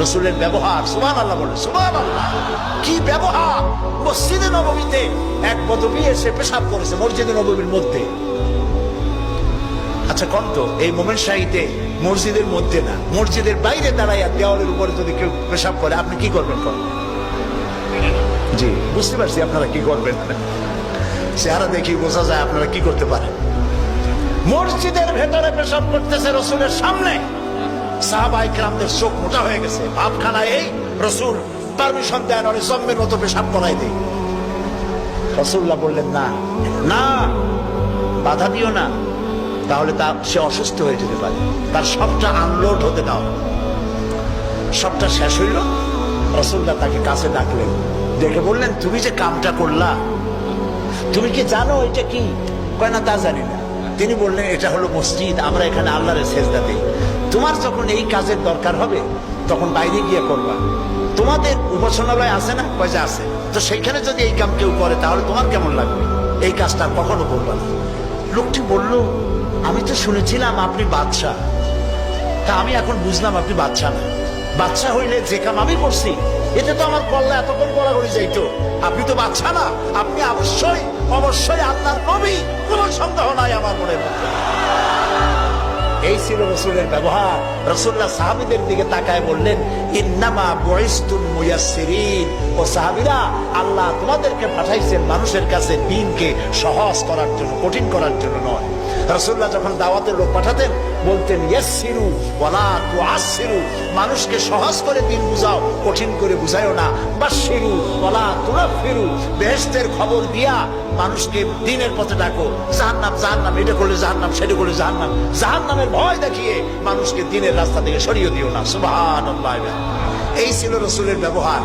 রসুলের ব্যবহার, সুবহানাল্লাহ বলে, সুবহানাল্লাহ। কি ব্যবহার! মসজিদে নববীতে এক বদবী এসে পেশাব করেছে মসজিদে নববীর মধ্যে। আচ্ছা কন্ত, এই মোমেন শাহীতে মসজিদের মধ্যে না, মসজিদের বাইরে দাঁড়াইয়া দেওয়ালের উপরে যদি কেউ পেশাব করে, আপনি কি করবেন? জি, বুঝতে পারছি আপনারা কি করবেন। চেহারা দেখি বোঝা যায় আপনারা কি করতে পারেন। মসজিদের ভেতরে পেশাব করতেছে রসুলের সামনে। সাহাবায়ে কেরামদের চোখ মোটা হয়ে গেছে, ভাবখানা এই রসুল পারমিশন দেন, অনেক জম্মের মতো পেশাব করাই দেয়। রাসূলুল্লাহ বললেন, না না, বাধা দিও না, তাহলে সে অসুস্থ হয়ে যেতে পারে। তার সবটা আনলোড হতে দাও। সবটা শেষ হইল, রাসূলুল্লাহ তাকে কাছে ডাকলেন, ডেকে বললেন, তুমি যে কামটা করলা, তুমি কি জানো এটা কি? কয় না, তা জানি না। তিনি বললেন, এটা হলো মসজিদ, আমরা এখানে আল্লাহর সেজদা দিই। তোমার যখন এই কাজের দরকার হবে তখন বাইরে গিয়ে করবা। তোমাদের উপাসনালয় আছে না? কয় যে আছে। তো সেইখানে যদি এই কাম কেউ করে তাহলে তোমার কেমন লাগবে? এই কাজটা কখনো করবা না। লোকটি বলল, আমি তো শুনেছিলাম আপনি বাদশাহ, তা আমি এখন বুঝলাম আপনি বাদশাহ না। বাদশাহ হইলে যে কাম আমি করছি এতে তো আমার কল্লা এতক্ষণ গড়াগড়ি যাইতো। আপনি তো বাদশাহ না, আপনি অবশ্যই অবশ্যই আল্লাহর নবী, কোনো সন্দেহ নাই আমার মনের মধ্যে। এই ছিল রসুলের ব্যবহার। রাসূলুল্লাহ সাহাবীদের দিকে তাকায় বললেন, ইন্নামা বুইসতুম মুয়াসসিরিন। ও সাহাবীরা, আল্লাহ তোমাদেরকে পাঠাইছেন মানুষের কাছে দ্বীনকে সহজ করার জন্য, কঠিন করার জন্য নয়। রাসূলুল্লাহ যখন দাওয়াতের লোক পাঠাতেন বলতেন, ইয়াসসিরু ওয়ালা তুআসসিরু, মানুষকে সহজ করে দ্বীন বুঝাও, কঠিন করে বুঝাইও না। বাশশিরু ওয়ালা তুনাফিরু, বেহেশতের খবর দিয়া মানুষকে দ্বীনের পথে ডাকো। জাহান্নাম জাহান্নাম, এটা করলে জাহান্নাম, সেটা করলে জাহান্নাম, জাহান্নামের ভয় দেখিয়ে মানুষকে দ্বীনের রাস্তা থেকে সরিয়ে দিও না। সুবহানাল্লাহ। এই ছিল রাসূলের ব্যবহার।